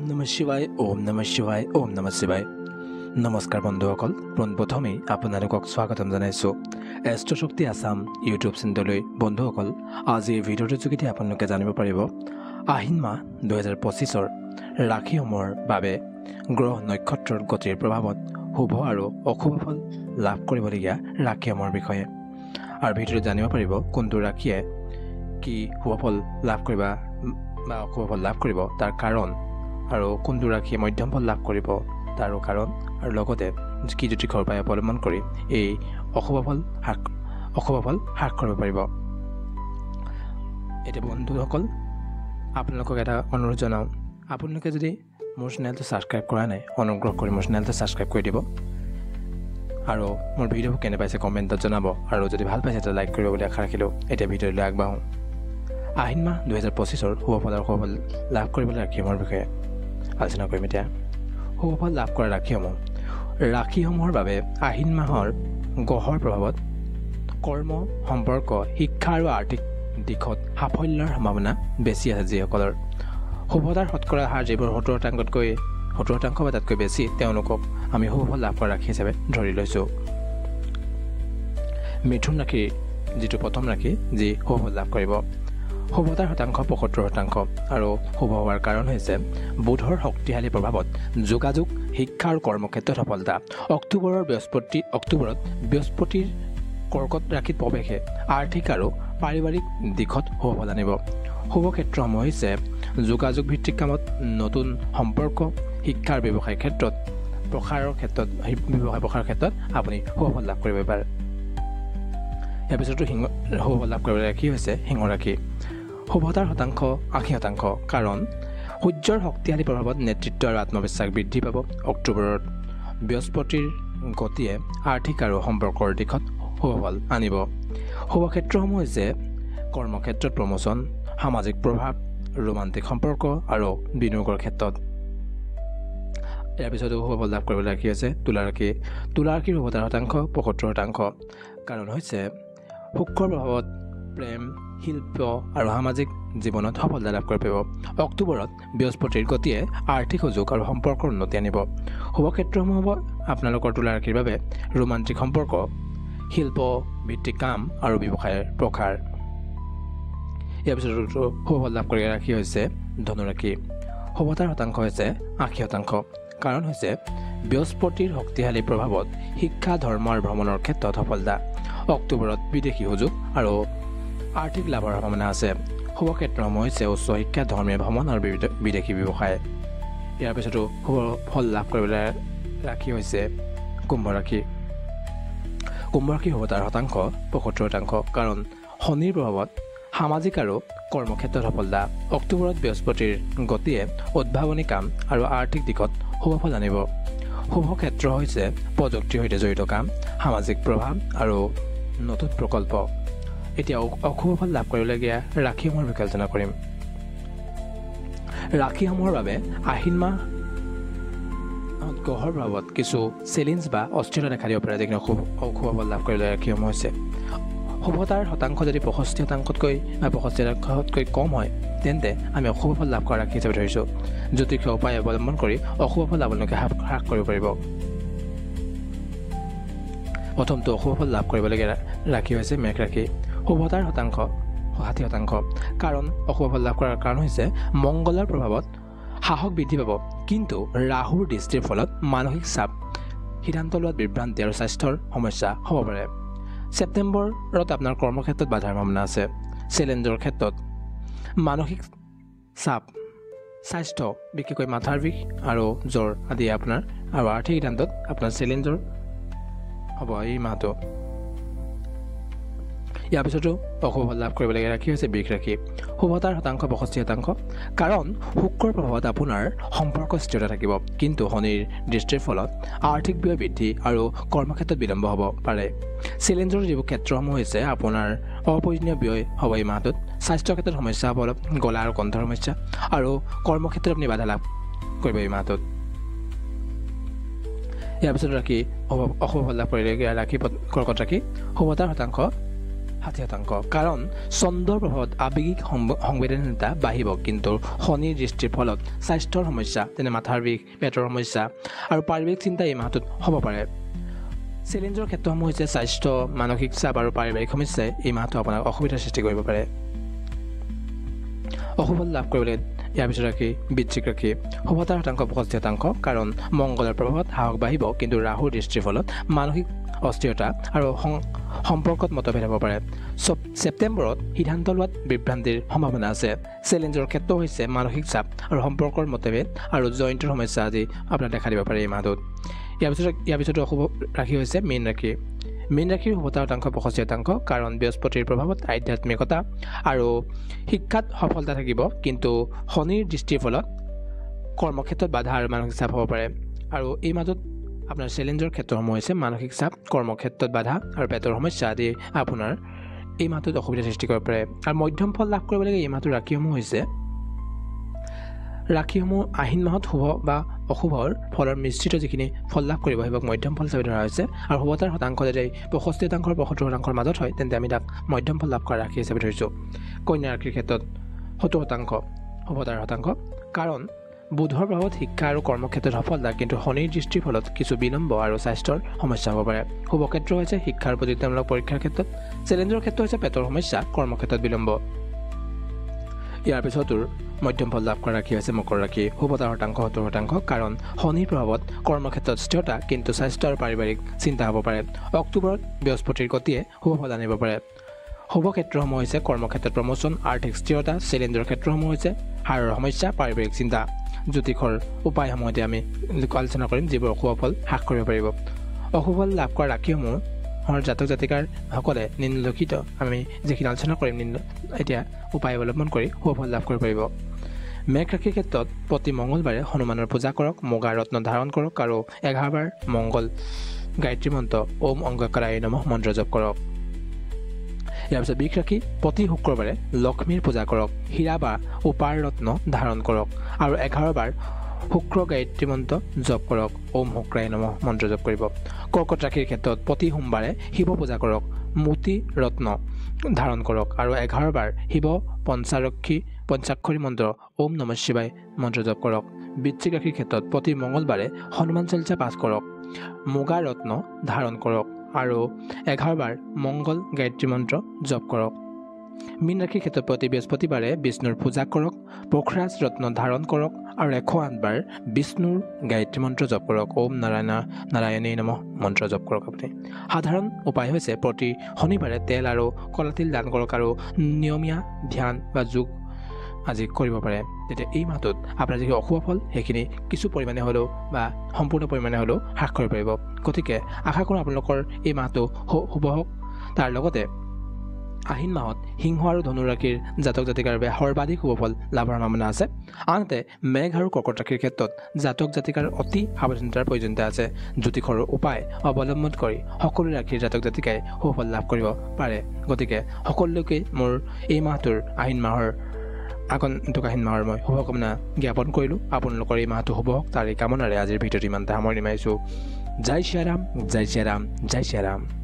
নমঃ শিৱায় ওম নমঃ শিৱায় ওম নমঃ শিৱায় নমস্কাৰ বন্ধুসকল প্ৰথমেই আপোনালোকক স্বাগতম জনাইছোঁ এষ্ট্ৰ শক্তি আসাম ইউটিউব চেনেললৈ বন্ধুসকল আজি এই ভিডিঅ'টোৰ যোগেদি আপোনালোকে জানিব পাৰিব আহিন মাহ 2025ৰ ৰাশিসমূহৰ বাবে গ্ৰহ নক্ষত্ৰৰ গতিৰ প্ৰভাৱত শুভ আৰু অশুভ ফল লাভ কৰিবলগীয়া ৰাশিসমূহৰ বিষয়ে আৰু ভিডিঅ'টোত জানিব পাৰিব কোনটো ৰাশিয়ে কি শুভ ফল লাভ কৰিব বা অশুভ ফল লাভ কৰিব তাৰ কাৰণ আৰু কোনটো ৰাশিয়ে মধ্যম ফল লাভ কৰিব তাৰো কাৰণ আৰু লগতে কি জ্যোতিষৰ উপায় অৱলম্বন কৰি এই অশুভ ফল হ্ৰাস কৰিব পাৰিব। এতিয়া বন্ধুসকল আপোনালোকক এটা অনুৰোধ জনাওঁ, আপোনালোকে যদি মোৰ চেনেলটো ছাবস্ক্ৰাইব কৰা নাই অনুগ্ৰহ কৰি মোৰ চেনেলটো ছাবস্ক্ৰাইব কৰি দিব আৰু মোৰ ভিডিঅ'বোৰ কেনে পাইছে কমেণ্টত জনাব আৰু যদি ভাল পাইছে তেতিয়া লাইক কৰিব বুলি আশা ৰাখিলোঁ। এতিয়া ভিডিঅ'লৈ আগবাঢ়োঁ। আহিন মাহ 2025ৰ শুভ ফল আৰু অশুভ ফল লাভ কৰিবলৈ ৰাশিসমূহৰ বিষয়ে আলোচনা কৰিম। এতিয়া শুভ ফল লাভ কৰা ৰাশিসমূহৰ বাবে আহিন মাহৰ গ্ৰহৰ প্ৰভাৱত কৰ্ম সম্পৰ্ক শিক্ষা আৰু আৰ্থিক দিশত সাফল্যৰ সম্ভাৱনা বেছি আছে। যিসকলৰ শুভতাৰ শতকৰা হাৰ যিবোৰ 70% বা তাতকৈ বেছি তেওঁলোকক আমি শুভ ফল লাভ কৰা ৰাশি হিচাপে ধৰি লৈছোঁ। মিথুন ৰাশিৰ যিটো প্ৰথম ৰাশি যি শুভ ফল লাভ কৰিব, শুভতাৰ শতাংশ 75% আৰু শুভ হোৱাৰ কাৰণ হৈছে বুধৰ শক্তিশালী প্ৰভাৱত যোগাযোগ শিক্ষা আৰু কৰ্মক্ষেত্ৰত সফলতা। অক্টোবৰত বৃহস্পতিৰ কৰ্কট ৰাশিত প্ৰৱেশে আৰ্থিক আৰু পাৰিবাৰিক দিশত শুভ ফল আনিব। শুভ ক্ষেত্ৰসমূহ হৈছে যোগাযোগ ভিত্তিক কামত, নতুন সম্পৰ্ক, শিক্ষাৰ ব্যৱসায়ৰ ক্ষেত্ৰত ব্যৱসায় প্ৰসাৰৰ ক্ষেত্ৰত আপুনি শুভ ফল লাভ কৰিব পাৰে। ইয়াৰ পিছতো শুভ ফল লাভ কৰিবলৈ ৰাশি হৈছে সিংহ ৰাশি। শুভতাৰ শতাংশ 80% কাৰণ সূৰ্যৰ শক্তিশালী প্ৰভাৱত নেতৃত্ব আৰু আত্মবিশ্বাস বৃদ্ধি পাব। অক্টোবৰত বৃহস্পতিৰ গতিয়ে আৰ্থিক আৰু সম্পৰ্কৰ দিশত শুভ ফল আনিব। শুভ ক্ষেত্ৰসমূহ হৈছে কৰ্মক্ষেত্ৰত প্ৰমোচন, সামাজিক প্ৰভাৱ, ৰোমান্টিক সম্পৰ্ক আৰু বিনিয়োগৰ ক্ষেত্ৰত। ইয়াৰ পিছতো শুভ ফল লাভ কৰিবলৈ ৰাশি হৈছে তুলা ৰাশি। তুলা ৰাশিৰ শুভতাৰ শতাংশ 75% কাৰণ হৈছে শুক্ৰৰ প্ৰভাৱত প্ৰেম, শিল্প আৰু সামাজিক জীৱনত সফলতা লাভ কৰিব পাৰিব। অক্টোবৰত বৃহস্পতিৰ গতিয়ে আৰ্থিক সুযোগ আৰু সম্পৰ্কৰ উন্নতি আনিব। শুভ ক্ষেত্ৰসমূহ হ'ব আপোনালোকৰ তুলা ৰাশিৰ বাবে ৰোমান্টিক সম্পৰ্ক, শিল্প ভিত্তিক কাম আৰু ব্যৱসায়ৰ প্ৰসাৰ। ইয়াৰ পিছত শুভ ফল লাভ কৰা ৰাশি হৈছে ধনু ৰাশি। শুভতাৰ শতাংশ হৈছে 80% কাৰণ হৈছে বৃহস্পতিৰ শক্তিশালী প্ৰভাৱত শিক্ষা, ধৰ্ম আৰু ভ্ৰমণৰ ক্ষেত্ৰত সফলতা। অক্টোবৰত বিদেশী সুযোগ আৰু আৰ্থিক লাভৰ সম্ভাৱনা আছে। শুভ ক্ষেত্ৰসমূহ হৈছে উচ্চ শিক্ষা, ধৰ্মীয় ভ্ৰমণ আৰু বিদেশী ব্যৱসায়। ইয়াৰ পিছতো শুভ ফল লাভ কৰিবলৈ ৰাশি হৈছে কুম্ভ ৰাশি। কুম্ভ ৰাশিৰ শুভতাৰ শতাংশ 75% কাৰণ শনিৰ প্ৰভাৱত সামাজিক আৰু কৰ্মক্ষেত্ৰত সফলতা। অক্টোবৰত বৃহস্পতিৰ গতিয়ে উদ্ভাৱনী কাম আৰু আৰ্থিক দিশত শুভ ফল আনিব। শুভ ক্ষেত্ৰ হৈছে প্ৰযুক্তিৰ সৈতে জড়িত কাম, সামাজিক প্ৰভাৱ আৰু নতুন প্ৰকল্প। এতিয়া অশুভ ফল লাভ কৰিবলগীয়া ৰাশিসমূহৰ বিষয়ে আলোচনা কৰিম। ৰাশিসমূহৰ বাবে আহিন মাহ গ্ৰহৰ প্ৰভাৱত কিছু চেলেঞ্জ বা অস্থিৰতা দেখা দিব পাৰে, যিখিনি অশুভ ফল লাভ কৰিবলগীয়া ৰাশিসমূহ হৈছে শুভতাৰ শতাংশ যদি 65%তকৈ কম হয় তেন্তে আমি অশুভ ফল লাভ কৰা ৰাশি হিচাপে ধৰিছোঁ। জ্যোতিষৰ উপায় অৱলম্বন কৰি অশুভ ফল আপোনালোকে হ্ৰাস কৰিব পাৰিব। প্ৰথমটো অশুভ ফল লাভ কৰিবলগীয়া ৰাশি হৈছে মেঘ ৰাশি। শুভতাৰ শতাংশ 60% কাৰণ অশুভ ফল লাভ কৰাৰ কাৰণ হৈছে মংগলৰ প্ৰভাৱত সাহস বৃদ্ধি পাব, কিন্তু ৰাহুৰ দৃষ্টিৰ ফলত মানসিক চাপ, সিদ্ধান্ত লোৱাত বিভ্ৰান্তি আৰু স্বাস্থ্যৰ সমস্যা হ'ব পাৰে। ছেপ্টেম্বৰত আপোনাৰ কৰ্মক্ষেত্ৰত বাধাৰ সম্ভাৱনা আছে। চেলেঞ্জৰ ক্ষেত্ৰত মানসিক চাপ, স্বাস্থ্য বিশেষকৈ মাথাৰ বিষ আৰু জ্বৰ আদি আপোনাৰ আৰু আৰ্থিক সিদ্ধান্তত আপোনাৰ চেলেঞ্জৰ হ'ব এই মাহটো। ইয়াৰ পিছতো অশুভ ফল লাভ কৰিবলগীয়া ৰাশি হৈছে বৃষ ৰাশি। শুভতাৰ শতাংশ 65% কাৰণ শুক্ৰৰ প্ৰভাৱত আপোনাৰ সম্পৰ্ক স্থিৰতা থাকিব, কিন্তু শনিৰ দৃষ্টিৰ ফলত আৰ্থিক ব্যয় বৃদ্ধি আৰু কৰ্মক্ষেত্ৰত বিলম্ব হ'ব পাৰে। চেলেঞ্জৰ যিবোৰ ক্ষেত্ৰসমূহ হৈছে আপোনাৰ অপ্ৰয়োজনীয় ব্যয় হ'ব এই মাহটোত। স্বাস্থ্য ক্ষেত্ৰত সমস্যা হ'ব অলপ, গলা আৰু কণ্ঠৰ সমস্যা আৰু কৰ্মক্ষেত্ৰত আপুনি বাধা লাভ কৰিব এই মাহটোত। ইয়াৰ পিছত অশুভ ফল লাভ কৰিবলগীয়া ৰাশি কৰ্কট ৰাশি। শুভতাৰ শতাংশ 60% কাৰণ চন্দ্ৰৰ প্ৰভাৱত আৱেগিক সংবেদনশীলতা বাঢ়িব কিন্তু শনিৰ দৃষ্টিৰ ফলত স্বাস্থ্যৰ সমস্যা যেনে মাথাৰ বিষ পেটৰ সমস্যা আৰু পাৰিবাৰিক চিন্তা এই মাহটোত হ'ব পাৰে চেলেঞ্জৰ ক্ষেত্ৰসমূহ হৈছে স্বাস্থ্য মানসিক চাপ আৰু পাৰিবাৰিক সমস্যাই এই মাহটো আপোনাক অসুবিধাৰ সৃষ্টি কৰিব পাৰে অশুভফল লাভ কৰিবলৈ ইয়াৰ পিছত ৰাখি বৃশ্চিক ৰাশি শুভতাৰ শতাংশ 65% কাৰণ মংগলৰ প্ৰভাৱত সাহস বাঢ়িব কিন্তু ৰাহুৰ দৃষ্টিৰ ফলত মানসিক অস্থিৰতা আৰু সম্পৰ্কত মতভেদ হ'ব পাৰে ছেপ্টেম্বৰত সিদ্ধান্ত লোৱাত বিভ্ৰান্তিৰ সম্ভাৱনা আছে চেলেঞ্জৰ ক্ষেত্ৰ হৈছে মানসিক চাপ আৰু সম্পৰ্কৰ মতভেদ আৰু জইণ্টৰ সমস্যা আদি আপোনাৰ দেখা দিব পাৰে এই মাহটোত ইয়াৰ পিছত অশুভ ৰাশি হৈছে মীন ৰাশি মীন ৰাশিৰ শুভতাৰ শতাংশ 65% কাৰণ বৃহস্পতিৰ প্ৰভাৱত আধ্যাত্মিকতা আৰু শিক্ষাত সফলতা থাকিব কিন্তু শনিৰ দৃষ্টিৰ ফলত কৰ্মক্ষেত্ৰত বাধা আৰু মানসিক চাপ হ'ব পাৰে আৰু এই মাহটোত আপোনাৰ চেলেঞ্জৰ ক্ষেত্ৰসমূহ হৈছে মানসিক চাপ কৰ্মক্ষেত্ৰত বাধা আৰু পেটৰ সমস্যা আদি আপোনাৰ এই মাহটোত অসুবিধা সৃষ্টি কৰিব পাৰে আৰু মধ্যম ফল লাভ কৰিব লাগে এই মাহটোৰ ৰাশিসমূহ হৈছে ৰাশিসমূহ আহিন মাহত শুভ বা অশুভৰ ফলৰ মিশ্ৰিত যিখিনি ফল লাভ কৰিব সেইবাক মধ্যম ফল হিচাপে ধৰা হৈছে আৰু শুভতাৰ শতাংশ যদি 65% আৰু 75% মাজত হয় তেন্তে আমি তাক মধ্যম ফল লাভ কৰা ৰাশি হিচাপে ধৰিছোঁ কন্যা ৰাশিৰ ক্ষেত্ৰত 70% শুভতাৰ শতাংশ কাৰণ বুধৰ প্ৰভাৱত শিক্ষা আৰু কৰ্মক্ষেত্ৰত সফলতা কিন্তু শনিৰ দৃষ্টিৰ ফলত কিছু বিলম্ব আৰু স্বাস্থ্যৰ সমস্যা হ'ব পাৰে শুভ ক্ষেত্ৰ হৈছে শিক্ষাৰ প্ৰতিযোগিতামূলক পৰীক্ষাৰ ক্ষেত্ৰত চেলেঞ্জৰ ক্ষেত্ৰ হৈছে পেটৰ সমস্যা কৰ্মক্ষেত্ৰত বিলম্ব ইয়াৰ পিছতো মধ্যম ফল লাভ কৰা ৰাশি হৈছে মকৰ ৰাশি শুভতাৰ শতাংশ 70% কাৰণ শনিৰ প্ৰভাৱত কৰ্মক্ষেত্ৰত স্থিৰতা কিন্তু স্বাস্থ্য আৰু পাৰিবাৰিক চিন্তা হ'ব পাৰে অক্টোবৰত বৃহস্পতিৰ গতিয়ে শুভ ফল আনিব পাৰে শুভ ক্ষেত্ৰসমূহ হৈছে কৰ্মক্ষেত্ৰত প্ৰমোচন আৰ্থিক স্থিৰতা চেলেঞ্জৰ ক্ষেত্ৰসমূহ হৈছে হাড়ৰ সমস্যা পাৰিবাৰিক চিন্তা জ্যোতিষৰ উপায়সমূহ এতিয়া আমি আলোচনা কৰিম যিবোৰ অশুভ ফল হ্ৰাস কৰিব পাৰিব অশুভ ফল লাভ কৰা ৰাশিসমূহৰ জাতক জাতিকাৰ সকলে নিম্নলিখিত আমি যিখিনি আলোচনা কৰিম এতিয়া উপায় অৱলম্বন কৰি শুভ ফল লাভ কৰিব পাৰিব মেঘ ৰাশিৰ ক্ষেত্ৰত প্ৰতি মঙ্গলবাৰে হনুমানৰ পূজা কৰক মুগা ৰত্ন ধাৰণ কৰক আৰু 11 বাৰ মংগল গায়ত্ৰী মন্ত্ৰ ওম অংগকাৰায় নমঃ মন্ত্ৰ জপ কৰক ইয়াৰ পিছত বৃষ ৰাশি প্ৰতি শুক্ৰবাৰে লক্ষ্মীৰ পূজা কৰক হীৰা বা উপাৰ ৰত্ন ধাৰণ কৰক আৰু 11 বাৰ শুক্ৰ গায়ত্ৰী মন্ত্ৰ জপ কৰক ওম শুক্ৰায় নমঃ মন্ত্ৰ জপ কৰিব কৰ্কট ৰাশিৰ ক্ষেত্ৰত প্ৰতি সোমবাৰে শিৱ পূজা কৰক মোতি ৰত্ন ধাৰণ কৰক আৰু 11 বাৰ শিৱ পঞ্চাক্ষৰী মন্ত্ৰ ওম নমঃ শিৱায় মন্ত্ৰ জপ কৰক বৃশ্চিক ৰাশিৰ ক্ষেত্ৰত প্ৰতি মঙ্গলবাৰে হনুমান চালিসা পাঠ কৰক মুগা ৰত্ন ধাৰণ কৰক আৰু 11 বাৰ মংগল গায়ত্ৰী মন্ত্ৰ জপ কৰক মীন ৰাশিৰ ক্ষেত্ৰত প্ৰতি বৃহস্পতিবাৰে বিষ্ণুৰ পূজা কৰক পোখৰাজ ৰত্ন ধাৰণ কৰক আৰু 108 বাৰ বিষ্ণুৰ গায়ত্ৰী মন্ত্ৰ জপ কৰক ওম নাৰায়ণেই নমঃ মন্ত্ৰ জপ কৰক আপুনি সাধাৰণ উপায় হৈছে প্ৰতি শনিবাৰে তেল আৰু কলা তিল দান কৰক আৰু নিয়মীয়া ধ্যান বা যোগ আজি কৰিব পাৰে তেতিয়া এই মাহটোত আপোনাৰ যিখিনি অশুভ ফল সেইখিনি কিছু পৰিমাণে হ'লেও বা সম্পূৰ্ণ পৰিমাণে হ'লেও হ্ৰাস কৰিব পাৰিব গতিকে আশা কৰোঁ আপোনালোকৰ এই মাহটো শুভ হওক তাৰ লগতে আহিন মাহত সিংহ আৰু ধনু ৰাশিৰ জাতক জাতিকাৰ বাবে সৰ্বাধিক শুভ ফল লাভৰ সম্ভাৱনা আছে আনহাতে মেঘ আৰু কৰ্কট ৰাশিৰ ক্ষেত্ৰত জাতক জাতিকাৰ অতি সাৱধানতাৰ প্ৰয়োজনীয়তা আছে জ্যোতিষৰ উপায় অৱলম্বন কৰি সকলো ৰাশিৰ জাতক জাতিকাই শুভ ফল লাভ কৰিব পাৰে গতিকে সকলোকে মোৰ এই মাহটোৰ আহিন মাহৰ আগন্তুক আহিন মাহৰ মই শুভকামনা জ্ঞাপন কৰিলোঁ আপোনালোকৰ এই মাহটো শুভ হওক তাৰ এই কামনাৰে আজিৰ ভিডিঅ'টো ইমানতে সামৰণি মাৰিছোঁ জয় শ্ৰীৰাম জয় শ্ৰীৰাম জয় শ্ৰীৰাম